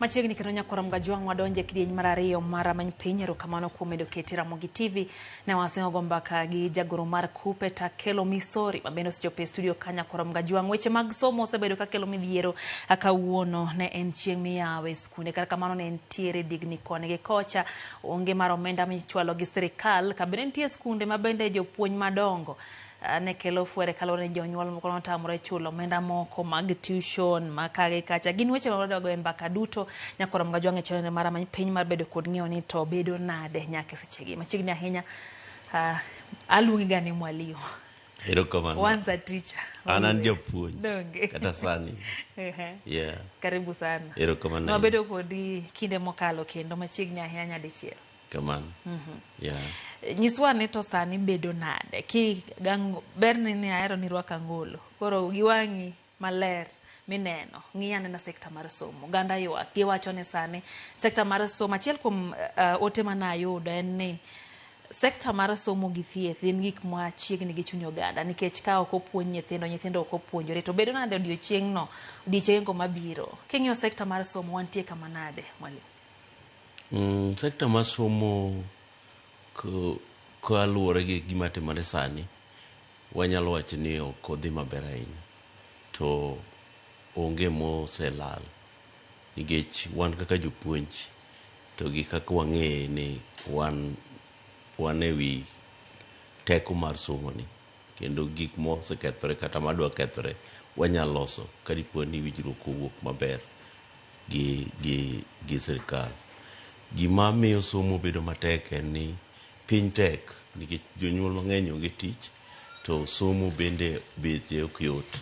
Machiegni kendo nyakorom Gajwang' wadonje kidieny mar ariyo mar many piny erokamano kuom medo keti Ramogi TV ne wasingo go mbaka gi jagoro mar Kupe Takelo Misori mabende osechopo studio ka nyakorom Gajwang'. Weche mag somo osebedo ka kelo midhiero kawuono ne en chieng' miyawe skunde kata kamano ne entiere digni koni gi kocha onge mar omenda michwalo gi sirikal ka bende nitie skunde mabende jopuonj madongo ne kelo fuere kalore ni jonyuol moko notamore chulo omenda moko mag tuition makage kacha. Gin weche mawadogo e mbaka duto nyakorom Gajwang' e channel mar many piny mar bedo kod ng'eyo ni to bedo nade nyaka sechegi. Machiegni ahinya aluongi ga ni mwalimu. Erokamano. Once a teacher. Anan japuonj. Donge. Kata sani. Yeah. Karibu sana. Erokamano. Wabedo kodi kinde mokalo kendo machiegni ahinya nyadichiel. Kamano. Yeah. Nyiswa ni to sani bedo nade ki gango berni ni aero ni rwaka ngolo koro giwangi maler mineno ng'iyane na sekta mar somo ganda ywak giwacho ni sani sekta mar somo achiel kuom ote manayudo en ni sekta mar somo gi thieth en gik ma chiegni gi chuny oganda nikech ka ok opuonj nyithindo ok opuonjore to bedo nade odiochieng'go mabiro king'iyo sekta mar somo wantie kama nade mwalimu? Sekta mar somo kaluwore gi gima timore sani wanyalo wacho ni ok odhi maber ahinya to onge moselal nikech wan kaka jopuonj to gi kaka wang'eye ni wan ewi teko mar somo ni kendo gik mosekethore kata madwa kethore wanyalo loso kadipo ni winjruok owuok maber gi sirikal. Gima miyo somo bedo matek en ni piny tek nikech jonyuol mang'eny onge tich to somo bende beche ok yot.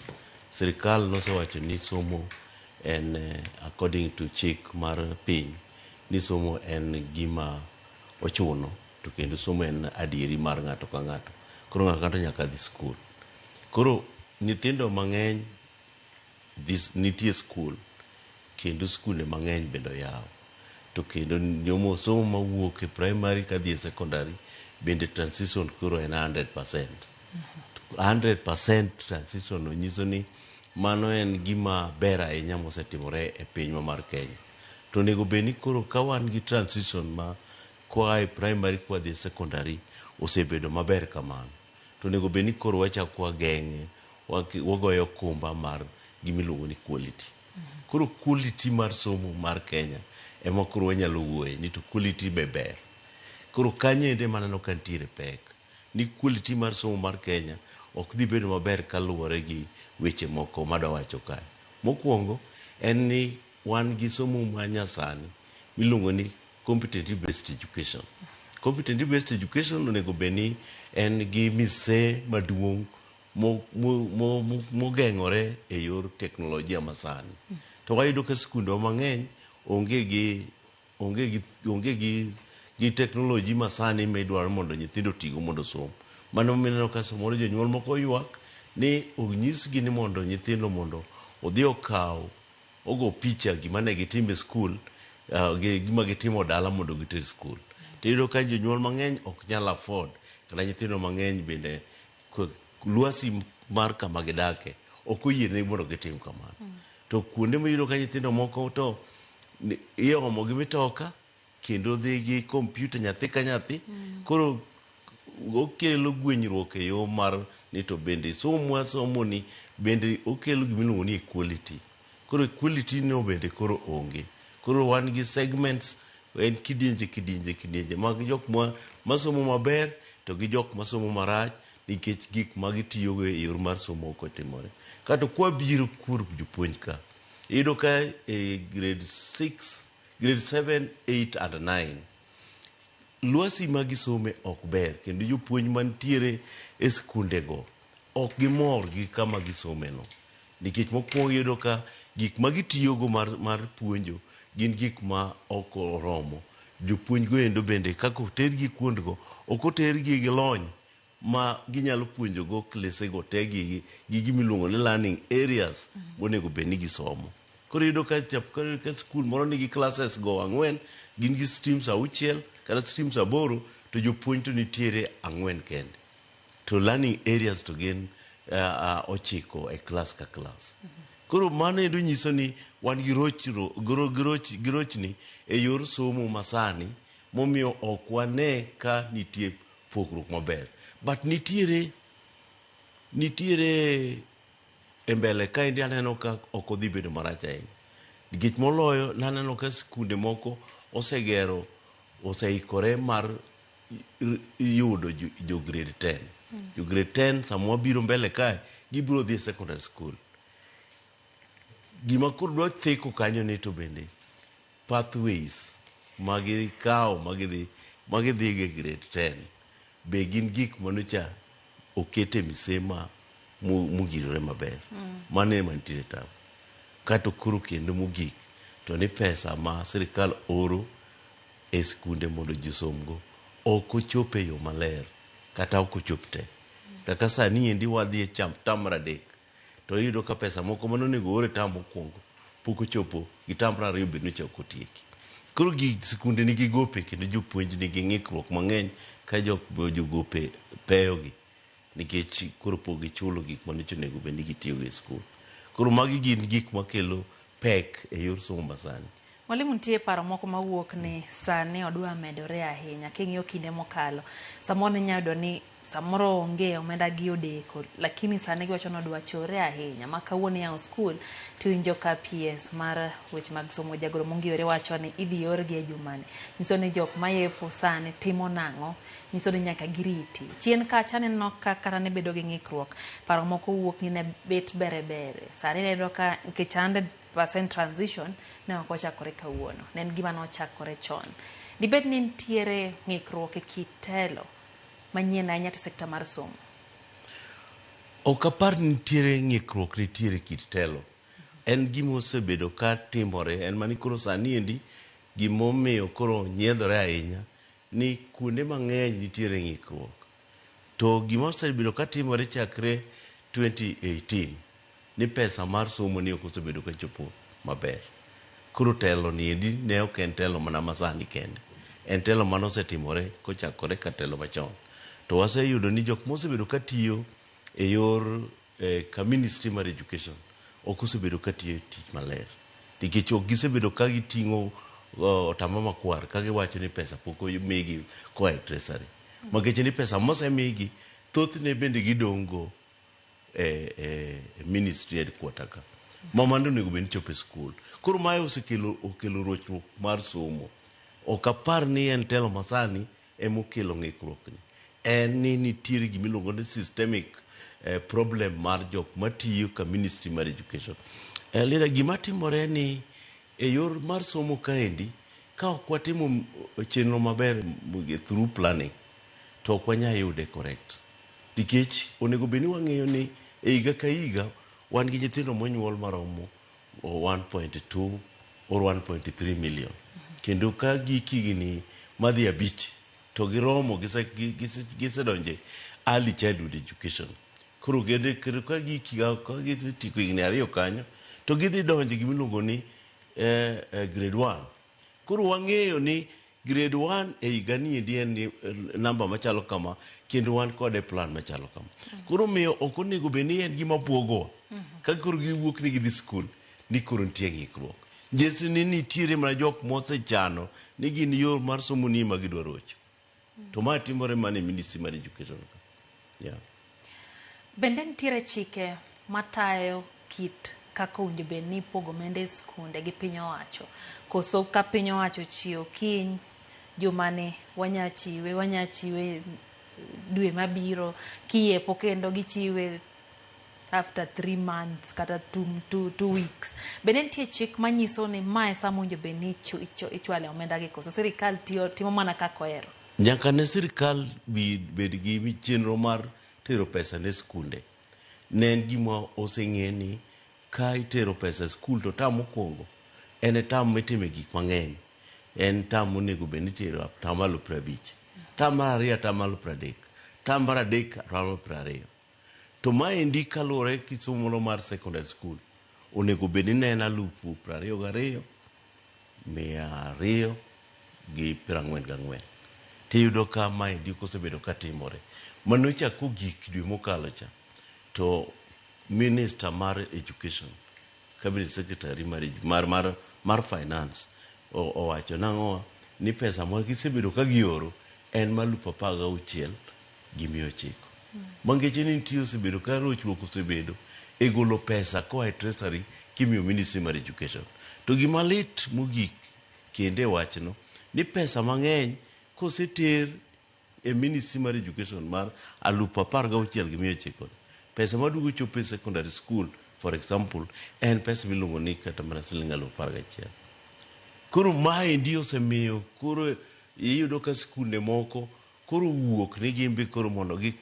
Sirikal nosewacho ni somo en according to chik mar piny ni somo en gima ochuno to kendo somo en adieri mar ng'ato ka ng'ato. Koro ng'ato ka ng'ato nyaka dhi skul. Koro nyithindo mang'eny nitie skul kendo skunde mang'eny bende oyaw. To kendo somo mawuok e primary kadhi e secondary bende transition koro en 100%. 100% transition onyiso ni mano en gima ber ahinya mosetimore e pinywa mar Kenya. To onego bed ni koro ka wan gi transition ma kwa e primary kwa dhi e secondary osebedo maber kamano. To onego bed ni koro wachako wageng'e wagoyo kumba mar gimiluongo ni quality. Koro quality mar somo mar Kenya ema koro wanyalo wuoye ni to quality be ber. Koro kanyende maneno ka nitiere pek ni quality mar somo mar Kenya ok dhi bedo maber kaluwore gi weche moko madawacho kae. Mokwongo en ni wan gi somo ma nyasani miluongo ni competency based education. Competency based education onego bed ni en gi mise maduong' mogeng'ore e yor teknolojia masani. To wayudo ka skunde mang'eny onge gi teknoloji masani midwaro mondo nyithindo tigo mondo som. Mano mineno ka samoro jonyuol moko ywak ni onyisgi ni mondo nyithindo mondo odhi ogo picha gima ne gitimo e skul gima gitimo dala mondo giter skul. To iyudo ka jonyuol mang'eny ok nyal afford kata nyithindo mang'eny bende lwasi mar kama gidake ok oyiene mondo gitim kamano. To kuonde miyudo ka nyithindo moko to iomo gi mitoka kendo dhi gi kompyuta nyathi ka nyathi koro okelo gwenyruok e yo mar ni to bende somo ni bende okelo gimiluongo ni equality. Koro equality no bende koro onge. Koro wan gi segments en kidienje mag jok masomo maber to gi jok masomo marach nikech gik ma gitiyogo e yor mar somo ok otimore. Kato kwa biro kur jopuonj ka iyudo ka e grade 7, 8 and 9 lwasi ma gisome ok ber kendo jopuonj mantiere e skundego ok gimor gi kama gisome no nikech mokwongo iyudo ka gik ma gitiyogo mar puonjo gin gik ma ok oromo. Jopuonj go endo bende kaka otergi kuondgo ok otergi gi lony ma ginyalo puonjogo klesego te gi gimiluongo ni learning areas monego bed ni gisomo. Koro iyudo ka skul moro nigi classes go 4 gin gi streams 6 kata streams 8 to jopuonj to nitiere 4 kende. To learning areas to gin 9 e class ka class. Koro mano endo nyiso ni wan gi rochni e yor somo masani momiyo ok wane ka nitie pogruok maber. But nitiere e mbele ka endi aneno ka ok odhi bedo marach ahinya. Nikech moloyo naneno ka skunde moko oseikore mar yudo jo grade 10. Jo grade 10 sama biro mbele kae gibiro dhi secondary school. Gima koro dwa theko kanyo ni to bende pathways magikawo magidhi ge grade 10 be gin gik manocha okete misema mugirore maber. Mano ema nitiere tabu. Kato koro kendo mogik to ni pesa ma sirikal oro e skunde mondo ji somgo ok ochope yo maler kata ok ochop te. Kaka sani endi wadhi e tam mar adek to iyudo ka pesa moko manonego ore tam mokwongo pok ochopo gi tam mar ariyo bed nocha ok otieki. Koro skunde nigi gope kendo jopuonj nigi ng'ikruok mang'eny ka jogope peyogi nikech koro pok gichulo gik manocha onego bed ni gitiyogo e skul. Koro magi gin gik makelo pek e yor somo masani. Mwalimu, nitie paro moko mawuok ni sani odwa medore ahinya king'iyo kinde mokalo. Samoro inyalo yudo ni samoro onge omenda gi odeko, lakini sani giwacho ni odwa chore ahinya ma kawuono yawo skul tiwinjo ka PS mar weche mag somo Jagoro Mungiore wacho ni idhi orgi e jumani. Nyiso ni jok mayepo sani timo nang'o, nyiso ni nyaka giriti. Chien kacha neno ka kata ne bedo gi ng'ikruok, paro moko wuok ni ne bet bere. Sani neno ka nikech 100% transition ne ok ochakore kawuono, ne en gima nochakore chon. Dibed ni nitiere ng'ikruok e kitelo manyien ahinya e sekta mar somo? Ok apar ni nitiere ng'ikruok nitiere kit telo. En gima osebedo ka timore, en mani koro sani endi gimomiyo koro nyiedhore ahinya ni kuonde mang'eny nitiere ng'ikruok. To gima osebedo ka timore chakre 2018 ni pesa mar somo ni ok osebedo ka chopo maber. Koro telo ni endi ne ok en telo mana masani kende. En telo mano osetimore kochakore ka telo machon. To waseyudo ni jok mosebedo ka tiyo e yor ka Ministry mar Education ok osebedo ka tiyo tich maler. Nikech ok gisebedo ka giting'o otamba makwar ka giwacho ni pesa pok omigi koa e treasury. Makech ni pesa mosemigi thothne bende gidong'go ministry headquarter ka. Mamando onego bed ni chopo e skul. Koro mae okelo rochruok mar somo. Ok apar ni en telo masani emokelo ng'ikruok ni. En ni nitiere gimiluongo ni systemic problem mar jok matiyo ka Ministry mar Education. Lida gima timore ni e yor mar somo kaendi ka ok watimo chenro maber through planning to ok wanya yude correct. Nikech onego bed ni wang'eyo ni e higa ka higa wan gi nyithindo monyuol maromo 1.2 or 1.3 million. Kendo ka gikigni madhi abich to giromo gisedonje early childhood education. Koro gede ka gitiko higni ariyo kanyo to gidhi donje gimiluongo ni grade 1. Koro wang'eyo ni grade 1 e higa ni endi en namba machalo kama kendo wan kode plan machalo kama. Koro miyo ok onego bed ni en gima buogowa ka koro giwuok ni gidhi skul ni koro nitie ng'ikruok. Njesi ni nitiere mana jok mosechano ni gin yor mar somo ni ma gidwa rocho. To ma timore mana e Ministry mar Education. Yeah. Bende nitiere chike matayo kit kaka owinjo bed ni ipogo omenda e skunde gi piny owacho. Koso ka piny owacho chiwo kiny jumani wanyachiwe dwe mabiro, kiyepo kendo gichiwe after 3 months kata 2 weeks. Bende nitie chik manyiso ni mae sama owinjo bed ni ichwale omenda gi, koso sirikal timo mana kaka ohero? Nyaka ne sirikal bed gi chenro mar tero pesa ne skunde. Ne en gima oseng'e ni ka itero pesa skul to tam mokwongo en tam mitime gik mang'eny. En tam monego bed ni itero atamalo 50. Tam mar ariyo atamalo 30. Tam mar adek atamalo 20. To maendi kaluwore kisomo mar secondary school onego bed ni en 22,244. Tiyudo ka maendi kosebedo ka timore. Manocha kogik dwe mokalo cha to Minister mar Education cabinet secretary mar finance owacho nang'o ni pesa ma gisebedo ka gioro en malup 16,900. Mangeche ni nitie osebedo ka rochruok osebedo e golo pesa koa e treasury kimiyo Ministry mar Education. To gima lit mogik kende wachno ni pesa mang'eny koseter e Ministry mar Education mar 16,900, pesa madugo chopo e secondary school for example en pesa miluongo ni kata mana siling 11,000. Koro maendi osemiyo koro iyudo ka skunde moko koro wuok ni gimbe koro mondo gi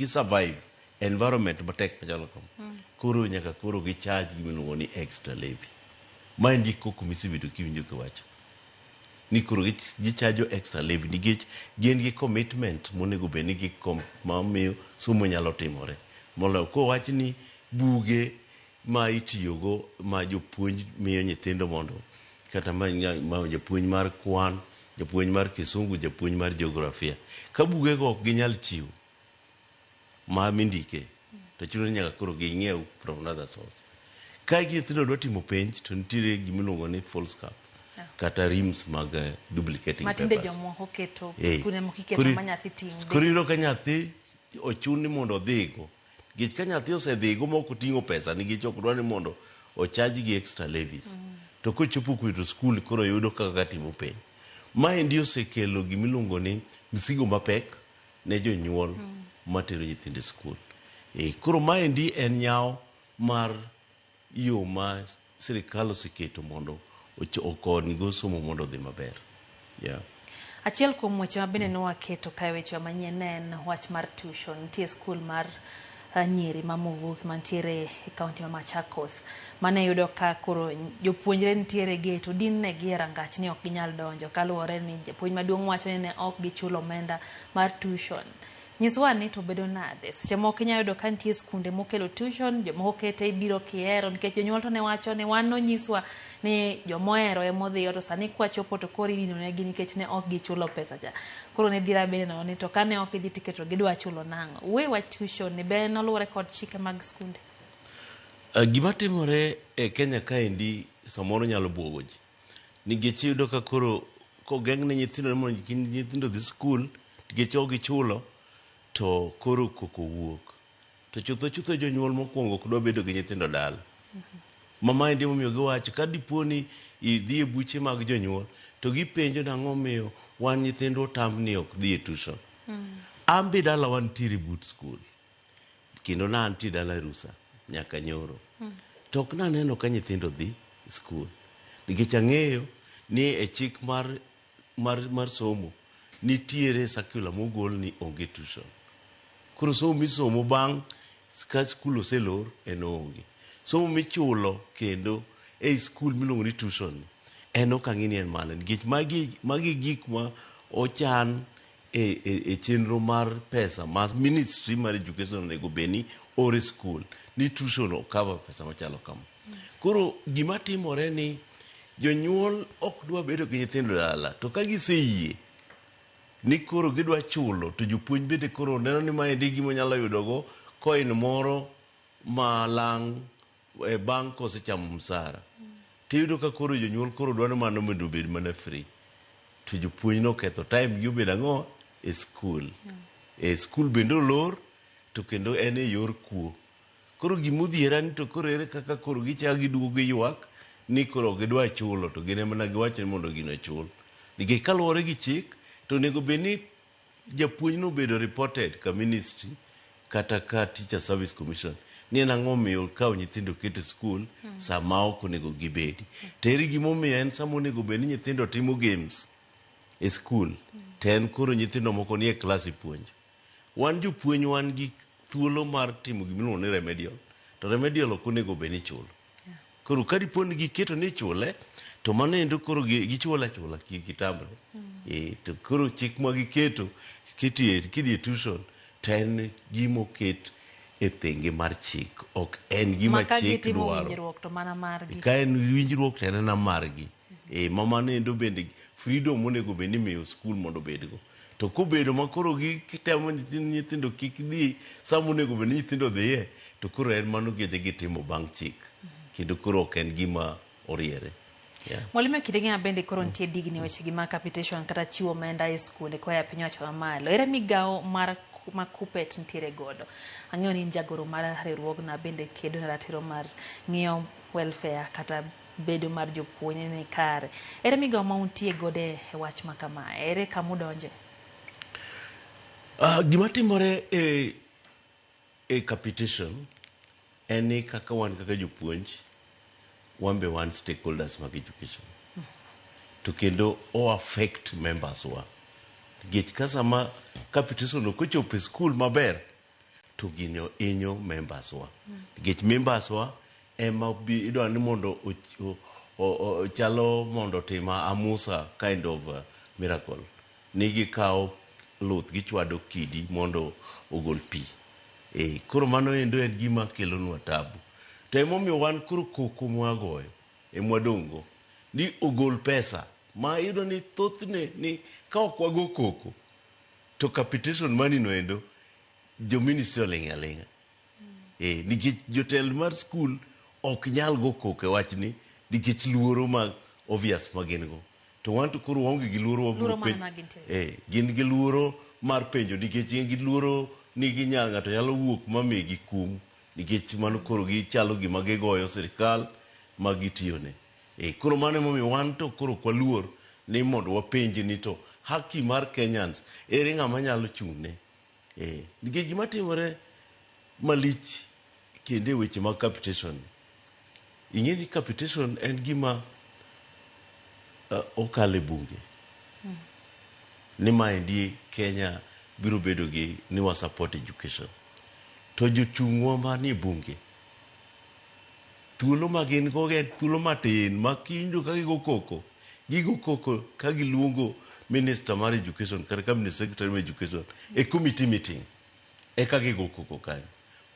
survive environment matek machalo kama. Koro nyaka koro gi charge gimiluongo ni extra levy. Maendi koko misebedo kiwinjo kiwacho ni koro gichajo extra levy nikech gin gi commitment monego bed ni mamiyo somo nyalo timore. Moloyo kowach ni buge ma itiyogo ma jopuonj miyo nyithindo mondo kata ma japuonj mar kwan, japuonj mar kisungu, japuonj mar geografia, ka bugego ok ginyal chiwo ma mindike, to chuno nyaka koro ging'iew from another source. Ka nyithindo dwa timo penj to nitiere gimiluongo ni false cap kata rims mag duplicating papers. Matinde jomoko keto skunde moko iketo ma nyathi ting'o. Koro iyudo ka nyathi ochun ni mondo odhigo. Nikech ka nyathi osedhigo ma ok oting'o pesa nikech ok dwa ni mondo ochaj gi extra levies. To kochopo kuito skul koro yudo kaka timo penj. Maendi osekelo gimiluongo ni msigo mapek ne jonyuol matero nyithindo e skul. Koro maendi en nyawo mar yo ma sirikal oseketo mondo okonygo somo mondo odhi maber. Achiel kuom weche ma bende nowaketo kae weche manyien en wach mar tuition. Nitie skul mar Nyeri ma Muvuki mantiere e kaunti ma Machakos mane yudo ka koro jopuonjre nitiere geto din ne gi rangach ni ok ginyal donjo kaluwore ni japuonj maduong' wacho ni ne ok gichulo omenda mar tuition. Nyiswa ni to bedo nade? Seche moko inyalo yudo ka nitie skunde mokelo tuition, jomoko kete ibiro kihero nikech jonyuol to ne wacho ni wan nonyiswa ni jomohero emodhiyo to sani kwachopo to koro idinonegi nikech ne ok gichulo pesa cha. Koro ne dhira bende no ni to kane ok idhi tiketo gidwa chulo nang'o. Uwe wa tuition ni be noluwore kod chike mag skunde. Gima timore e Kenya kaendi samoro nyalo buogo ji. Nikech iyudo ka koro kogeng' ne nyithindo mondo nyithindo dhi skul nikech ok gichulo to koro koko wuok. To chutho jonyuol mokwongo ok dwa bedo gi nyithindo dala. Maendi momiyo giwacho ka diponi idhi e buche mag jonyuol to gipenjo nang'o miyo wan nyithindo tamni ok dhi e tuition. Ambi dala wantiere but skul. Kendo na antie dala Rusa nyaka nyoro. To ok naneno ka nyithindo dhi skul. Nikech ang'eyo ni e chik mar somo nitiere circular mogol ni onge tuition. Koro somo misomo bang' ka skul oselor en onge. Somo michulo kendo e skul miluongo ni tuition en ok ang'e ni en mana nikech magi gik ma ochan e chenro mar pesa ma Ministry mar Education onego bed ni ore skul ni tuition ok cover pesa machalo kama. Koro gima timore ni jonyuol ok dwa bedo gi nyithindo dala to ka giseyie ni koro gidwa chulo to jopuonj bende koro neno ni maendi gima nyalo yudogo coin moro malang' bang' kosechamo msara. Tiyudo ka koro jonyuol koro dwa ni mano mondo bed mana free. To jopuonj no ketho time gi obedo ang'o e skul. Skul bende olor to kendo en e yor kuo. Koro gimodhiera ni to koro ere kaka koro gichak giduogo gi ywak ni koro gidwa chulo to gine mana giwacho ni mondo gino chul. Nikech kaluwore gi chik to onego bed ni japuonj no bedo reported ka ministry kata ka Teacher Service Commission ni en ang'o miyo kawo nyithindo keto skul sama ok onego gibedi. To ere gimomiyo en sama onego bed ni nyithindo timo games e skul to en koro nyithindo moko nie klas ipuonjo. Wan jopuonj wan gi thuolo mar timo gimiluongo ni remedial. To remedial ok onego bed ni chulo. Koro ka dipo ni giketo ni chule to mano endo koro gichula kitamre. To koro chik ma giketo kidhi e tuition to en gimoket e thenge mar chik ok en gima chik dwaro. Ka en winjruok to en na margi. Mano endo bende freedom monego bed ni miyo skul mondo bedgo. To kobedo ma koro gitemo nyithindo kik dhi sama onego bed ni nyithindo dhiye to koro en mano gitimo bang' chik. kendo koro ok en gima oriere. Yeah. Mwalimu Kidegina bende koro nitie digni weche gi ma capitation kata chiwo omenda e skunde koya piny owacho mamalo. Ere migawo mar Kuppet nitiere godo? Ang'eyo ni jagoro mar riwruogna bende kedo ne ratiro mar ng'iyo welfare kata bedo mar jopuonj ni kare. Ere migawo ma untie godo e wach ma kama? Ere kama udonje? Gima timore e capitation en ni kaka wan kaka jopuonj wan be wan stakeholders mag education. To kendo affect members wa. Nikech ka sama capitation ok ochopo e skul maber to gino inyo members wa. Nikech members wa ema idwa ni mondo chalo mondo tima amusa kind of miracle. Ni gikawo luth gichwado kidi mondo ogol pi. Koro mano endo en gima kelonwa tabu. To emomiyo wan koro koko mwagoyo mwadongo ni ogol pesa ma iyudo ni thothne ni ka ok wago koko to capitation money no endo jo ministry oling' aling'a. Nikech jotelo mar skul ok nyal go koko e wach ni nikech luoro mag obvious ma gin go. To wan to koro waonge gi luoro gin gi luoro mar penjo nikech gin gi luoro ni ng'ato nyalo wuok ma migi kum nikech mano koro gichalo gima gigoyo sirikal ma gitiyone. Koro mano emomiyo wan to koro kwaluor ni mondo wapenji ni to haki mar Kenyans ere ng'ama nyalo chung'ne. Nikech gima timore malich kende weche mag capitation. Ing'e ni capitation en gima okale bunge. Ni maendi Kenya biro bedo gi ni wa support education. To jochung'wa manie bunge thuolo ma gin go gen thuolo matin ma kinjo ka gigo koko ka giluongo minister mar education kata cabinet secretary mar education e committee meeting ka gigo koko kanyo.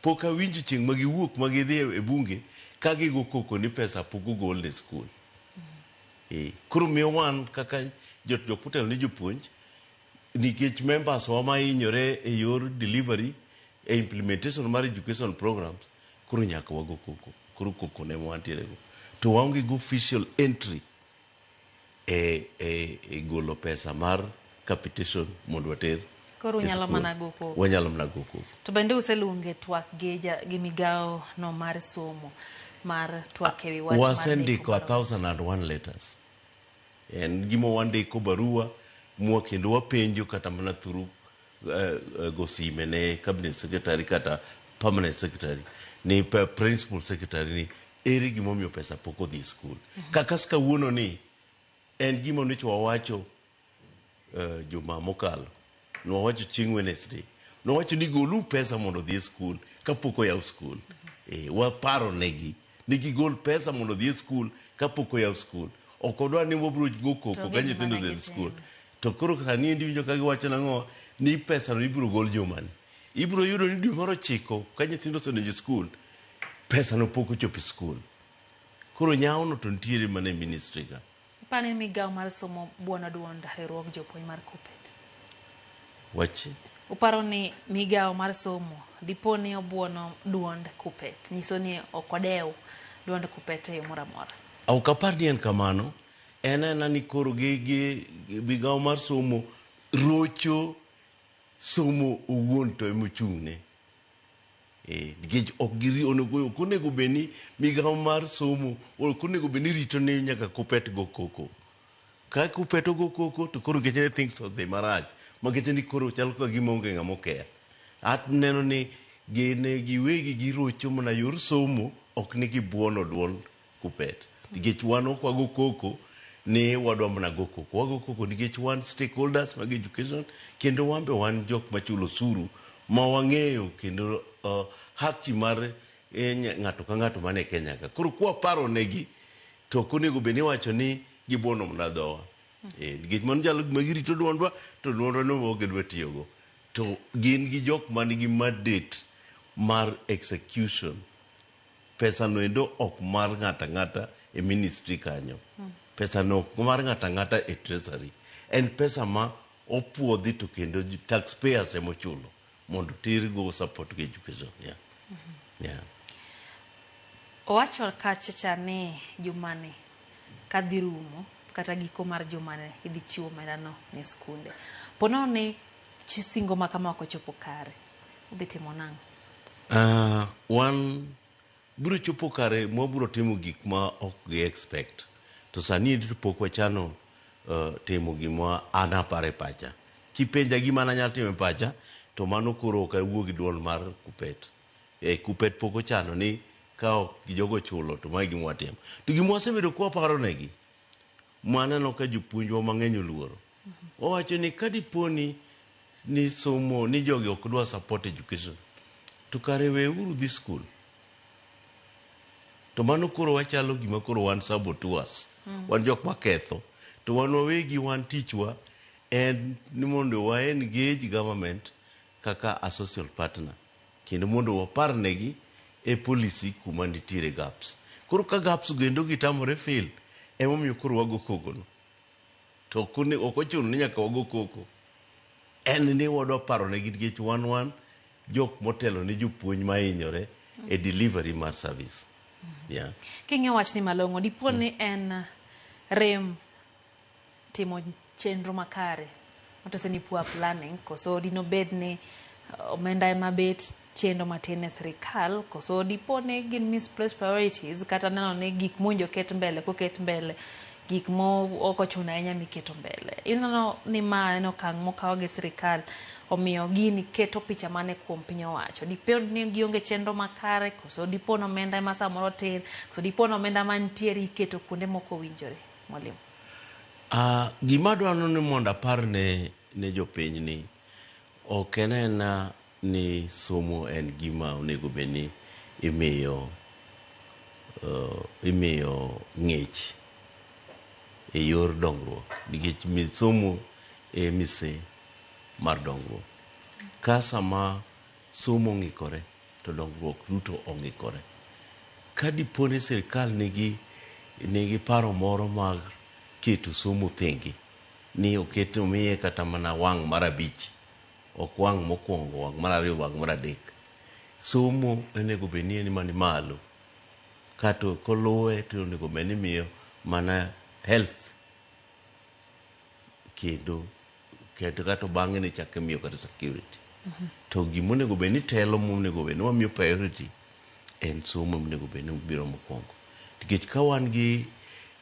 Pok awinjo chieng' ma giwuok ma gidhi e bunge ka gigo koko ni pesa pok ogol ne skul. Koro miyo wan kaka jok motelo ni jopuonj nikech members wa ma hinyore e yor delivery e implementation mar education programs koro nyaka wago koko. Koro koko ne wantiere go. To waonge go official entry e golo pesa mar capitation mondo water. Koro nyalo mana go koko. Wanyalo mana go koko. To bende useluonge twak gi migawo no mar somo mar twak ewi wach mar wasendiko 1001 letters. En gima wandiko barua mwa kendo wapenjo kata mana through go sime ne cabinet secretary kata permanent secretary ni principal secretary ni ere gimomiyo pesa pok odhi skul. Kaka kawuono ni en gima onego wawacho juma mokalo. No wacho chieng' Wednesday. No wacho ni golu pesa mondo odhi skul kapok oyaw skul. Waparo negi ni gigol pesa mondo odhi skul kapok oyaw skul. Ok odwa ni wabro go koko ka nyithindo dhi skul. To koro kani endi winjo ka giwacho nang'o ni pesa no ibro gol jumani. Ibro yudo ni dwe moro 9 ka nyithindo osedonjo skul pesa no pok ochopo skul. Koro nyawo no to ntiere mane ministry ka. Pane migawo mar somo buona duond riwruog jopuonj mar Kuppet. Wachi. Uparo ni migawo mar somo diponi obuono duond Kuppet. Nyiso ni okodew duond Kuppet e yo moro amora. Au kapar ni en kamano. En ni koro gi migawo mar somo rocho somo owuon to emochung'ne. Nikech ok onego bed ni migawo mar somo ok onego bed ni rito ni nyaka Kuppet go koko. Ka Kuppet go koko to koro geche ne things odhi marach. Ma geche ni koro chal ka gima onge ng'ama okeya. At neno ni gine giwegi girocho mana yor somo ok ni gibuono duond Kuppet. Nikech wan ok wago koko ni wadwa mana go koko. Wago koko nikech wan stakeholders mag education kendo wambe wan jok machulo osuru ma wang'eyo kendo haki mar ng'ato ka ng'ato mane Kenya ka. Koro kwa paro negi to konego bed ni wacho ni gibuono mana dhowa. Nikech mano jalo gima girito duondwa to duondwa no gidwa tiyogo. To gin gi jok manigi mandate mar execution. Pesa no endo ok mar ng'ata ng'ata e ministry kanyo. Pesa no mar ng'ata ng'ata e treasury. En pesa ma opuodhi to kendo taxpayers emochulo mondo tir go support go education. Owacho kacha ni jumani kadhi rumo kata giko mar jumane idhi chiwo omendano ne skunde. Pono ni singo ma kama ok ochopo kare. Udhi timo nang'o? Wan biro chopo kare ma biro timo gik ma ok gi expect. To sani to pok wachano timo gima an apare pacha. Kipenja gima nanyalo timo pacha, to mano koro ok awuo gi duol mar Kupet. Kupet pok ochano ni ka ok jogo chulo to mae gima watimo. To gima wasebedo kwa paro negi, maneno ka jopuonjwa mang'eny oluoro. Owacho ni kadiponi ni somo ni jogi ok dwa support education, to kare we uru dhi school. To mano koro wachalo gima koro wan saboteurs. Wan jok maketho. To wan wawegi wan tichwa en ni mondo wa engage government kaka a social partner. Kendo mondo wapar negi e policy kuma nitiere gaps. Koro ka gaps gendo gitamore fail, emomiyo koro wago koko no. To ok ochuno ni nyaka wago koko. En ni wadwa paro negi nikech wan jok motelo ni jopuonj mahinyore e delivery mar service. Yeah. King'e wach ni malong'o, dipo ni en rem timo chenro makare. Otese ni poor planning, koso dino bed ni omenda ema bet chendo matin e sirikal, koso dipo ni gin misplaced priorities, kata neno ni gik mwinjo ket mbele, koket mbele, gik mo ok ochuno ahinya miketo mbele. Ineno ni ma en okang' mokaw gi sirikal, omiyo gini keto picha mane kuom piny owacho. Dipo ni gionge chenro makare, koso dipo ni omenda ema samoro tin, koso dipo ni omenda mantiere iketo kuonde moko winjore. Mwalimu. Gima dwano ni mondo apar ne jopiny ni, ok en ni somo en gima onego bedni imiyo ng'ech e yor dongruok. Nikech somo e mise mar dongruok. Ka sama somo ng'ikore, to dongruok duto ong'ikore. Ka dipo ni sirikal nigi paro moro mag keto somo thengi, ni oketo miye kata mana wang' mar 5, ok wang' mokwongo, wang' mar 2, wang' mar 3. Somo onego bedni en mani malo. Kato koluwe to onego bedni miyo mana health kendo kato bang'e ni chak imiyo kata security. To gima onego bedni telo, monego bedni wamiyo priority, en somo monego bedni biro mokwongo. Nikech ka wan gi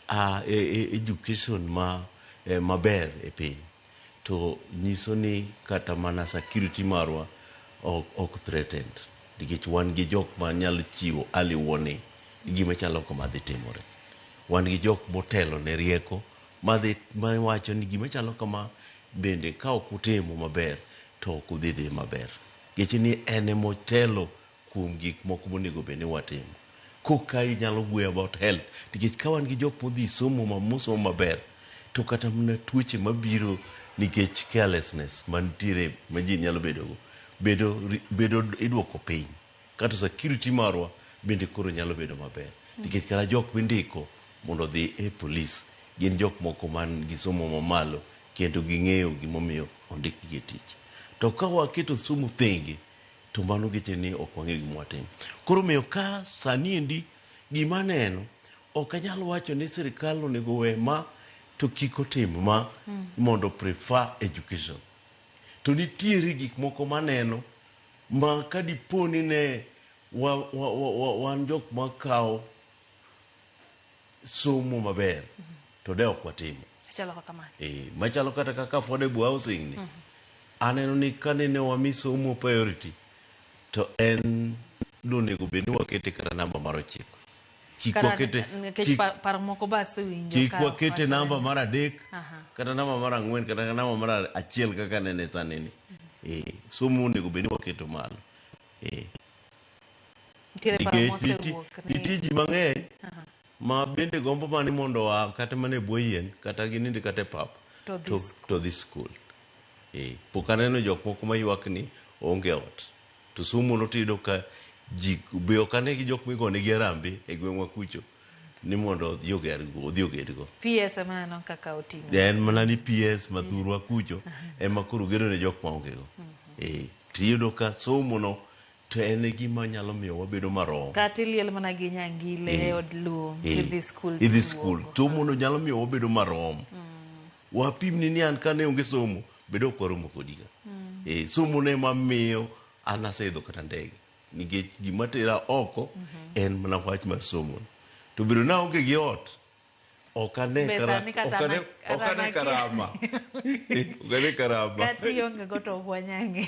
education maber e piny, to nyiso ni kata mana security marwa ok threatened. Nikech wan gi jok ma nyalo chiwo early warning gima chalo kama dhi timore. Wan gi jok motelo ne rieko mawacho ni gima chalo kama bende ka ok utimo maber to ok udhi dhi maber. Nikech ni en motelo kuom gik moko monego bedni watimo. Koka inyalo wuoyo about health. Nikech ka wan gi jok modhi somo mosomo maber, to kata mana tuoche mabiro nikech carelessness mantiere ma ji nyalo bedo idwoko piny. Kata security marwa bende koro nyalo bedo maber. Nikech kata jok mindiko mondo dhi e police gin jok moko man gi somo mamalo kendo ging'eyo gimomiyo ondikgi e tich. To ka waketo somo thenge, to mano geche ni ok wang'eyo gima watimo. Koro miyo ka sani endi gima neno, ok anyal wacho ni sirikal onego we ma to kik otim ma mondo prefer education. To nitiere gik moko maneno ma kadiponi ne wan jok makawo somo maber, to de ok watimo. Machalo kata kaka affordable housing ni. Aneno ni kanene wami somo priority, to en onego bedni wakete kata namba mar 9. Kik wakete namba mar 3, kata namba mar 4, kata namba mar 1 kaka nene sani ni. Somo onego bedni waketo malo. Nitie ji mang'eny ma bende gombo mani mondo kata mane bwo yien, kata ginindi kata pap to dhi school. Pok aneno jok moko mayuak ni onge ot. To somo notido ka ji be ok ane gi jok migone gi arambe e gweng'wa kucho ni mondo odhi ogedgo. PS emano kaka oting'o. En mana ni PS madhurwa kucho ema koro gedo ne jok ma onge go. Tiyudo ka somo no to en gima nyalo miyo wabedo marom. Kati liel mana gi nyangile od lum tidhi skul. Idhi skul. To mondo nyalo miyo wabedo marom. Wapimni ni an kane onge somo bedo ok waromo kodi ka. Somo ne mamiyo an aseidho kata ndege. Nikech gima tera oko en mana wach mar somo. To bedo na onge gi ot. Okane karama. Okane karama. Kati onge goto wanyange.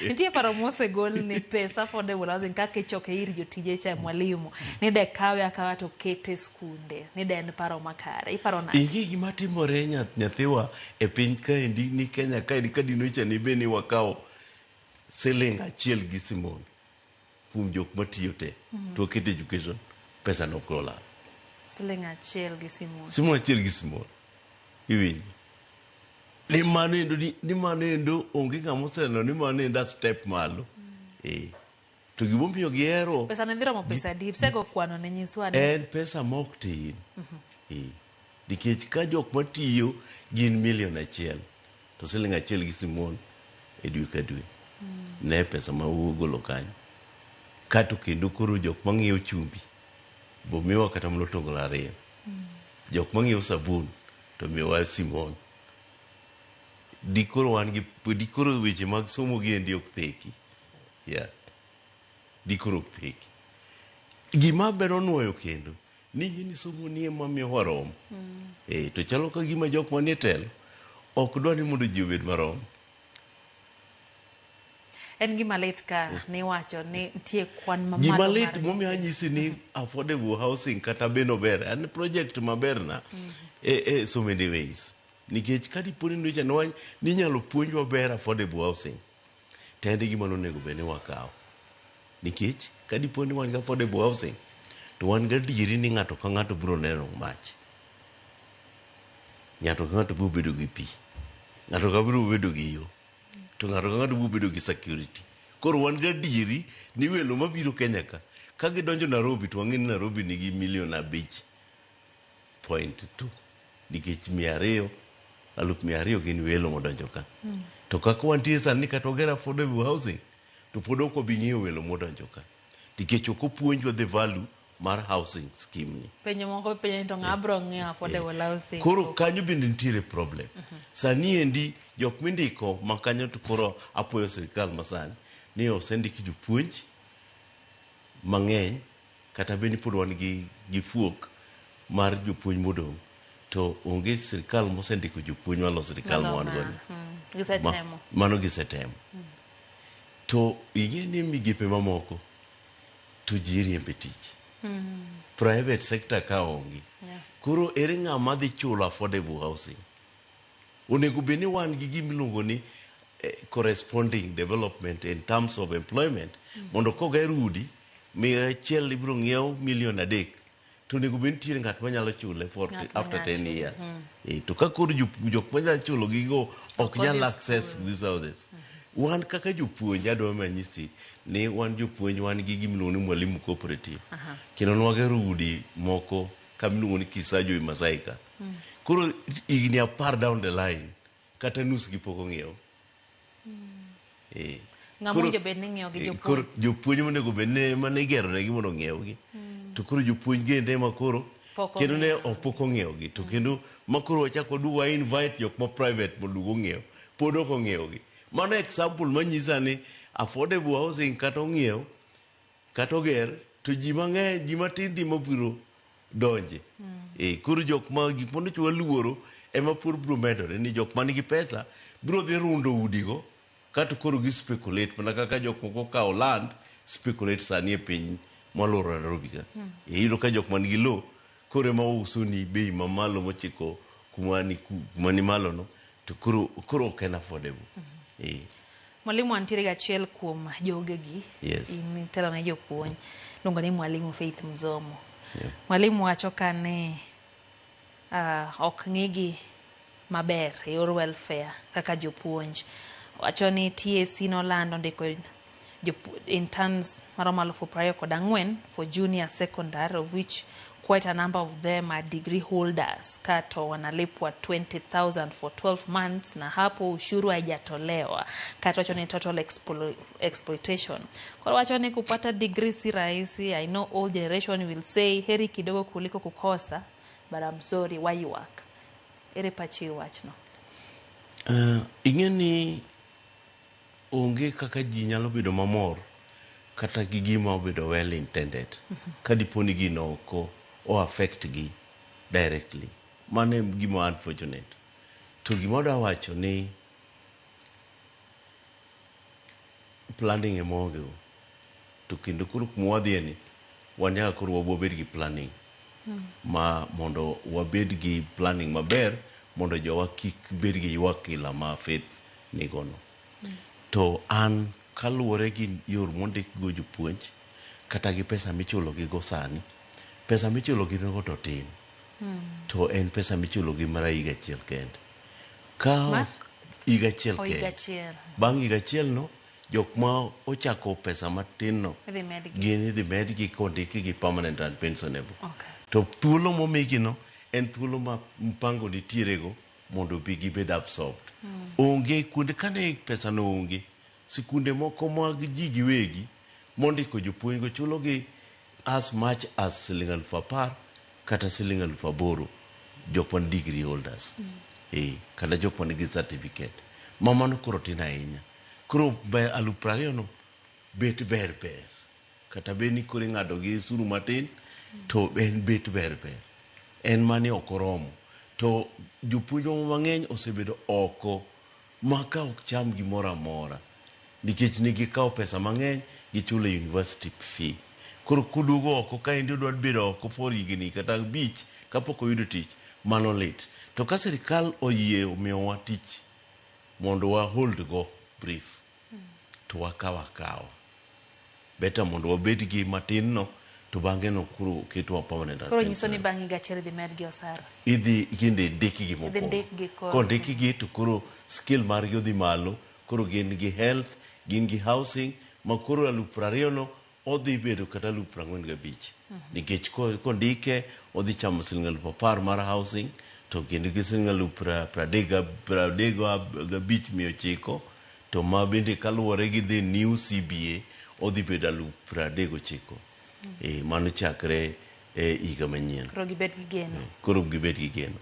Nitie paro mosegol ni pesa affordable housing kaka ichoke ir jotije cha mwalimu. Ni de kawe akawa to kete skunde. Ni de en paro makare. Iparo na. Ingi gima timore nyathiwa e piny kaendi ni Kenya kaendi ka dino cha ni beni wakao siling achiel gi simon. Kuom jok matiyo te. To kete education. Pesa no krola. Siling achiel gi simon. Simon achiel gi simon. Iwinjo. Ni manendo onge kamoseno ni manendo step malo. To gimomiyo gihero. Pesa nendhiro mo pesa di. Sego kwano ne nyiswa ni. En pesa mok tin. Nikech ka jok matiyo gin milion achiel. To siling achiel gi simon e dwe ka dwe. Ne pesa ma ugolo kanyo. Kato kendo koro jok mang'iewo chumbi. Bo miwa kata mlotongo ariyo. Jok mang'iewo sabun to miwa simon. Dikoro weche mag somo gi endi ok theki. Dikoro ok theki. Gima bero nuoyo kendo ni somo ni ema miyo warom. To chalo ka gima jok manie telo ok dwa ni mondo ji obed marom. En gima lit ka ni wacho ni tie kwan mamalo. Gima lit momiyo anyisi ni affordable housing kata beno ber. En project maber na so many ways. Nikech kadi poni ndocha ni nyalo puonjwa ber affordable housing. Tende gima nonego bene wakao. Nikech kadi poni wan ga affordable housing to wan ga diri ni ng'ato ka ng'ato biro neno mach. Ng'ato ka ng'ato biro bedo gi pi. Ng'ato ka biro bedo gi yo. To ng'ato ka ng'ato biro bedo gi security. Koro wan ga diri ni welo mabiro Kenya ka gidonjo Nairobi to wang'e ni Nairobi nigi milion 5.2. Nikech 200,000 gin welo modonjo ka. To kaka wantie sani kata ogera affordable housing to pod ok wabi ng'eyo welo modonjo ka. Nikech ok opuonjwa the value mar housing scheme ni. Penyo moko penyo to ng'abro ng'eyo affordable housing. Koro kanyo bende nitiere problem. Sani endi jok mindiko makanyo to koro apoyo sirikal masani ni osendiki jopuonj mang'eny kata bende pod wan gi fuok mar jopuonj modong'. To onge sirikal mosendiko jopuonj malo sirikal ma wan godo. Gisetemo. Mano gisetemo. To ing'e ni migepe mamoko to ji riembe tich. Private sector ka onge. Koro ere ng'ama dhi chulo affordable housing? Onego beni wan gi gimiluongo ni corresponding development in terms of employment. Mondo koger udi, miyo achiel ibiro ng'iew milion 3. To onego beni tiere ng'at manyalo chule after 10 years. To ka koro jok manyalo chulo gigo ok nyal access these houses. Wan kaka jopuonj adwa manyisi ni wan jopuonj wan gi gimiluongo ni mwalimu cooperative. Kendo nwagero udi moko kamiluongo ni Kisajo i Masaika. Koro igni 10 down the line kata nus gi pok ong'iew. Ng'amonjo bed ni ng'iew gi jopuonj. Koro jopuonj monego bed ne mane igero negi mondo ng'iew gi. To koro jopuonj gende ma koro kendo ne pok ong'iew gi. To kendo ma koro wachako waduwa invite jok ma private mondo ong'iew. Pod ok ong'iew gi. Mano example manyisa ni affordable housing kata ong'iew kata oger to ji mang'eny ji matindi mabiro donje. Koro jok ma gik mondo chwa luoro ema pur biro medore ni jok manigi pesa biro dhi rundo udigo kata koro gi speculate mana kaka jok moko kawo land speculate sani e piny maloro Nairobi ka. Iyudo ka jok manigi low koro ema uso ni bei mamalo mochiko kuma ni malo no to koro ok en affordable. Mwalimu antiere gachiel kuom jogegi. Telo ne jopuonj. Luongo ni mwalimu Faith Mzomo. Mwalimu wacho ka ni ok ng'igi maber e yor welfare kaka jopuonj. Wacho ni TSC nolando ndiko interns maromo 24,000 for junior secondary, of which quite a number of them are degree holders, kato wanalipwa 20,000 for 12 months, na hapo ushuru haijatolewa, kato wacho ni total exploitation. Kwa wacho ni kupata degree si rahisi. I know old generation will say heri kidogo kuliko kukosa, but I'm sorry, why you work? Ere pachi wachno. Ingeni onge kaka ji nyalo bedo mamor kata gi gima obedo well intended kadiponi gino oko o affect gi directly. Mane gima unfortunate. To gima da wacho ni planning e monge to kendo kuru kumwadhie ni wanyaka kuru wabed gi planning ma mondo wabed gi planning maber mondo jowa kik bed gi ywak ila ma faith nigono. To an kaluwore gi yor mondik go jopuonj kata gi pesa michulo gi go sani, pesa michulo gi go to tin, to en pesa michulo gi mara higa achiel kende. Ka higa achiel kende, bang' higa achiel no, jok ma ochako pesa matin no gin idhi medgi kondiki gi permanent and pensionable. To thuolo momigi no en thuolo ma mpango nitiere go mondo bi gibed absorbed. Onge kuonde kane pesa no onge, sikunde moko mag ji giwegi mondiko jopuonj go chulo gi as much as Sh10,000 kata Sh8,000 jok man degree holders. Kata jok man gi certificate. Mamano koro tin ahinya. Koro 20,000 no bet ber. Kata beni koro ng'ado gi suru matin, to en bet ber. En mane okoromo. To jopuonj mang'eny osebedo oko maka ok cham gimoro amora nikech nigi kawo pesa mang'eny gichulo university fee. Koro kudugo oko ka indi dwa bedo oko for higni kata 5 kapok oyudo tich, mano lit. To ka sirikal oyie omiyowa tich mondo wa hold go brief, to wakawo beta mondo wabed gi matin no, to bang'e no kuro ketwa permanent. Koro nyiso ni bang' higa achiel idhi med gi osara. Idhi kinde ndiki gi moko. Kondiki gi to koro skill margi odhi malo. Koro gin gi health, gin gi housing, ma koro 20,000 no odhi bedo kata 45,000. Nikech kondike odhi chamo Sh10,000 mar housing, to kendo gi Sh35,900, to ma bende kaluwore gi the new CBA odhi bedo 39,000. Mano chakre higa manyien. Koro gibed gi geno.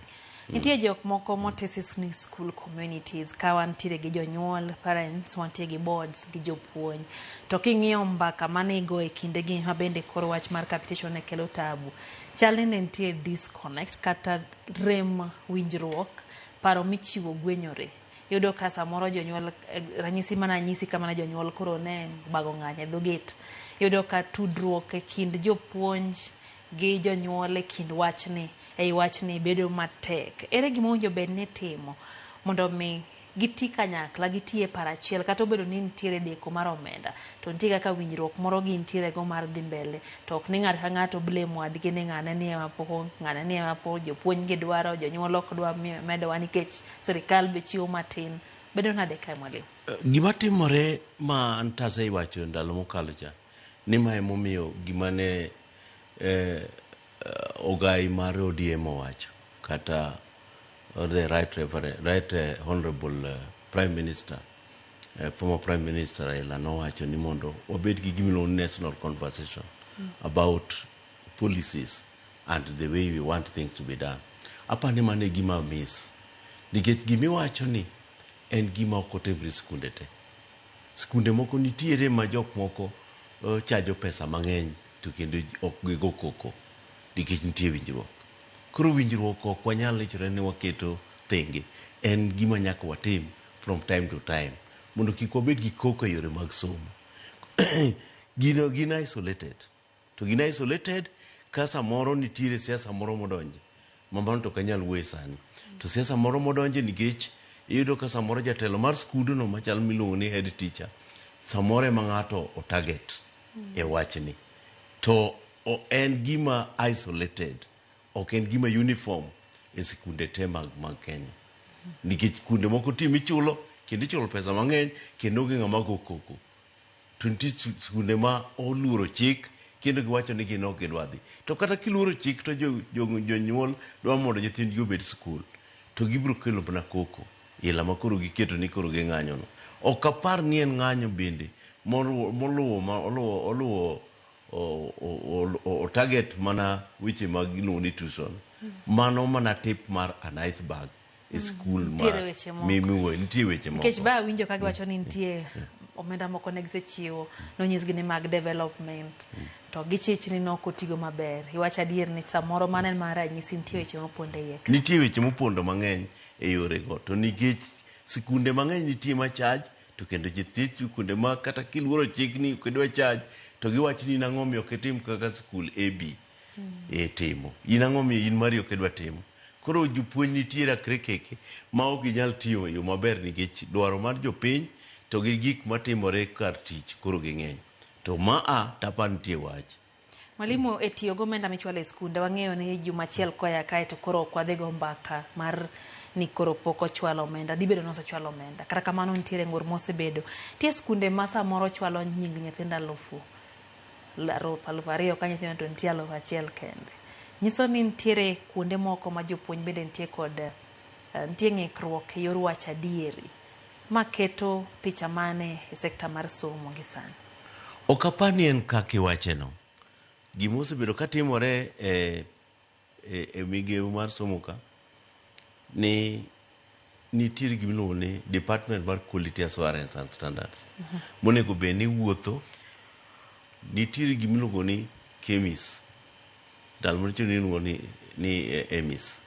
Nitie jok moko motesis ni school communities, ka wantiere gi jonyuol, parents, wantiere gi boards, gi jopuonj. To king'iyo mbaka mane igo e kinde gi ma bende koro wach mar capitation ne kelo tabu. Chalni ne nitie disconnect kata rem winjruok, paro michiwo gwenyore. Yudo ka samoro jonyuol, ranyisi mana nyisi kama jonyuol koro ne bago ng'anya dho gate. Yudo ka tudruok e kind jopuonj gi jonyuol e kind wachni bedo matek. Ere gima owinjo bed ni timo mondo mi giti kanyakla, giti e paro achiel, kata obedo ni nitiere deko mar omenda, to nitie kaka winjruok moro gi nitiere go mar dhi mbele, to ok ni ng'ato ka ng'ato blame wadgi ni ng'ane ni ema pok, jopuonj gi dwaro, jonyuol ok dwa medowa nikech sirikal be chiwo matin. Bedo nade kae mwalimu? Gima timore ma antase iwacho ndalo mokalo cha, ni ma emomiyo gima ne ogai mar ODM owacho, kata the right honorable Prime Minister, former Prime Minister Raila nowacho ni mondo wabed gi gimiluongo national conversation about policies and the way we want things to be done. Apani mane gima miss. Nikech gimiwacho ni en gima ok otimre skunde te. Skunde moko nitiere ma jok moko chajo pesa mang'eny to kendo ok gigo koko nikech nitie winjruok. Koro winjruok ok wanyal lichore ni waketo thenge. En gima nyaka watim from time to time mondo kik wabed gi koko e yore mag somo. Gin isolated. To gin isolated ka samoro nitiere siasa moro modonje. Mambano to kanyal wuoye sani. To siasa moro modonje nikech iyudo ka samoro jatelo mar skuduno machal miluongo ni head teacher samoro ema ng'ato o target e wachni. To en gima isolated, ok en gima uniform e sikunde te mag Kenya. Nikech kunde moko tim ichulo, kendo ichulo pesa mang'eny, kendo onge ng'ama go koko. To nitie sikunde ma oluoro chik, kendo giwacho ni gin ok gidwa dhi. To kata kiluoro chik to jonyuol dwa mondo nyithindgi obed skul, to gibiro kelo mana koko ila ma koro giketo ni koro ging'anyono. Ok apar ni en ng'anyo bende oluwo target mana weche mag iluongo ni tuition. Mano mana tip mar an iceberg e skul nitie weche moko. Nikech ba winjo ka giwacho ni nitie omenda moko ne gisechiwo nonyisgi ni mag development to gichich ni nok otigo maber. Iwacho adier ni samoro mane mar ranyisi nitie weche mopondo iye. Nitie weche mopondo mang'eny e yorego, to nikech sikunde mang'eny nitie ma charge, to kendo jithieth sikunde ma kata kiluoro chik ni kidwa charge to giwacho ni nang'o miyo ok itim kaka skul AB timo, in ang'o miyo in mari ok idwa timo. Koro jopuonj nitiere akre keke ma ok ginyal tiyo e yo maber nikech dwaro mar jopiny to gi gik matimore kar tich koro ging'eny. To tapa nitie wach. Mwalimu, e tiyo gomenda michwalo e skunde wang'eyo ni juma achiel koya kae to koro ok wadhi go mbaka mar ni koro pok ochwalo omenda, dibedo ni osechwalo omenda. Kata kamano nitiere ng'ur mosebedo. Tie skunde ma samoro chwalo nying nyithindo 2,000 ka nyithindo to nitie 1,000 kende. Nyiso ni nitiere kuonde moko ma jopuonj bende nitie ng'ikruok e yor wach adieri ma keto picha mane e sekta mar somo gi sani. Ok apar ni en kaka iwacheno. Gima osebedo katimore e migewo mar somo ka ni nitiere gima iluongo ni Department mar Quality Assurance and Standards monego bed ni wuotho. Nitiere gima iluongo ni KEMIS, ndalo moro chon iluongo ni EMIS.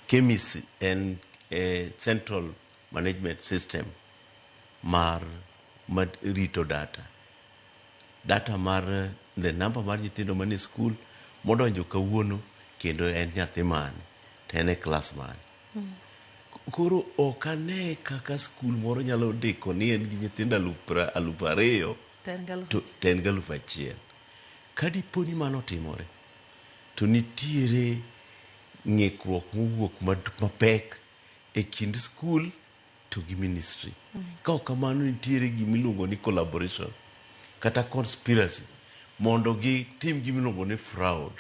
KEMIS en Central Management System mar rito data mar the number mar nyithindo manie skul modonjo kawuono kendo en nyathi mane to en e klas mane. Koro ok ane kaka skul moro nyalo ndiko ni en gi nyithindo 2,000 to en gi 1,000. Ka dipo ni mano timore to nitiere ng'ikruok mowuok mapek e kind skul to gi ministry. Ka ok kamano nitiere gima iluongo ni collaboration kata conspiracy mondo gitim gima iluongo ni fraud,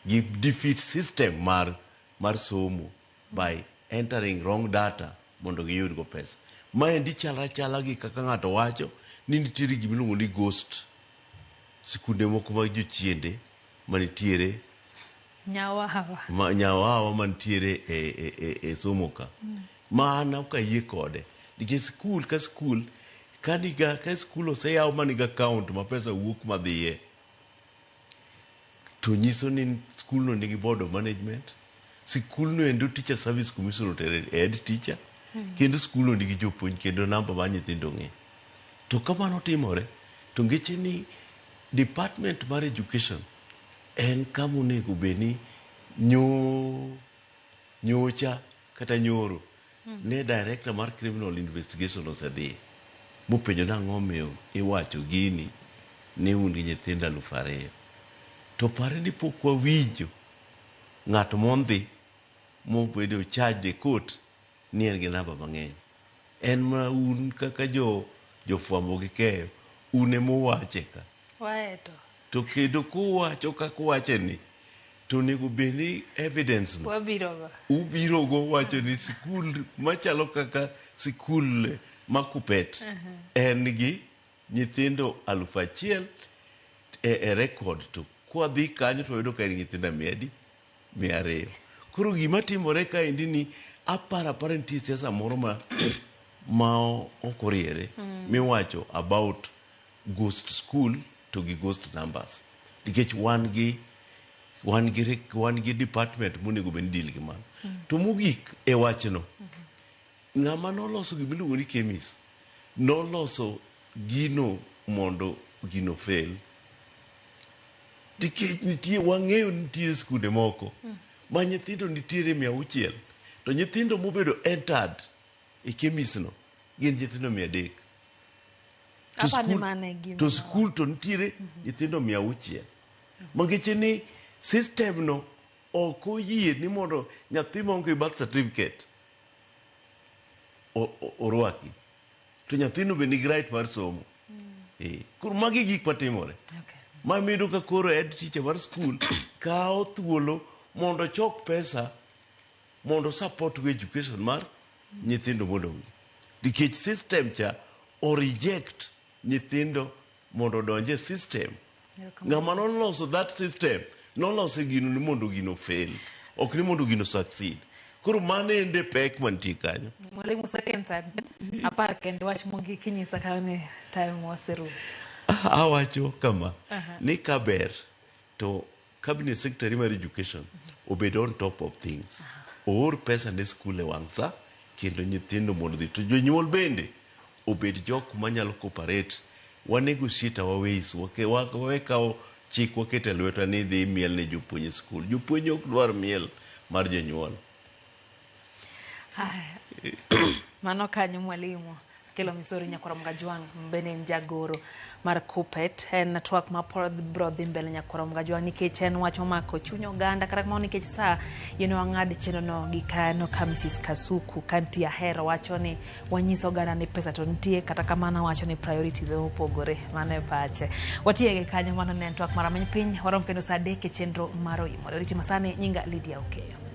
gi defeat system mar somo by entering wrong data mondo giyud go pesa. Maendi chala gi kaka ng'ato wacho ni nitiere gima iluongo ni ghost sikunde moko mag jochiende manitiere nyawawa mantiere e somo ka. Mana ok ayie kode nikech skul ka skul ka skul oseyaw maniga account ma pesa wuok madhiye to nyiso ni skulno nigi board of management. Skulno endo Teacher Service Commission otere head teacher kendo skulno nigi jopuonj kendo namba mar nyithindo ng'e. To kamano timore to ngeche ni Department mar Education en kama onego bed ni nyocha kata nyoro ne Director mar Criminal Investigation osedhi mopenjo nang'o miyo iwacho gini ne un gi nyithindo 2,000. To pare ni pok wawinjo ng'at mondhi mobedo charge e court ni en gi namba mang'eny. En ma un kaka jofwambo gi keyo un emowache ka. Waeto. To kendo kuwacho kaka wacheni to onego bed ni evidence no ubirogo wacho ni skul machalo kaka skul ma Kupet en gi nyithindo 1,000 e record, to kwadhi kanyo to wayudo ka en nyithindo 200. Koro gima timore kaendi ni apara nitie siasa moro ma ok oriere miwacho about ghost school to gi ghost numbers nikech wan gi department monego bed ni deal gi mano. To mogik e wachno ng'ama noloso gima iluongo ni KEMIS noloso gino mondo gino fail nikech wang'eyo nitiere skunde moko ma nyithindo nitiere 600 to nyithindo mobedo entered e KEMIS no gin nyithindo 300. To skul to nitiere nyithindo 600. Mangeche ni system no ok oyie ni mondo nyathi maonge birth certificate orwaki to nyathino be nigi right mar somo. Koro magi gik matimore. Mamido ka koro head teacher mar school kao thuolo mondo chok pesa mondo support education mar nyithindo modongi. Nikech system cha o reject nyithindo mondo donje system. Ng'ama noloso that system nolose gino ni mondo gino fail, ok ni mondo gino succeed. Koro mane ende pek mantie kanyo. Mwalimu second side apar kendo wach mongi kinyisa kane time waseru. Awacho kama ni kaber to cabinet secretary mar education obed on top of things. Oor pesa ne school e wangsa kendo nyithindo mondo dhi to jonyuol bende obed jok manyalo cooperate. Wa negotiate our ways, wawe kao chik wakete lwetwa ni dhi miel ne jopuonj school. Jopuonj ok dwar miel mar jonyuol. Mano kanyo mwalimu Kelo Misori Nyakora Mgajwang mbene njagoro mar Kupet en twak ma bro dhi mbele Nyakora Mgajwang nikech en wach mamako chuny oganda kata kamano nikech saa yeno ang'ad chendo no gikano ka Mrs. Kasuku kanti ahero wacho ni wanyiso oganda ni pesa to nitie kata kamano wacho ni priorities opogore mane pache watiege kanyo mano ne twak mar ameny piny warom kendo saa 3 chenro maro imo riti masane nyinga Lydia Okeyo.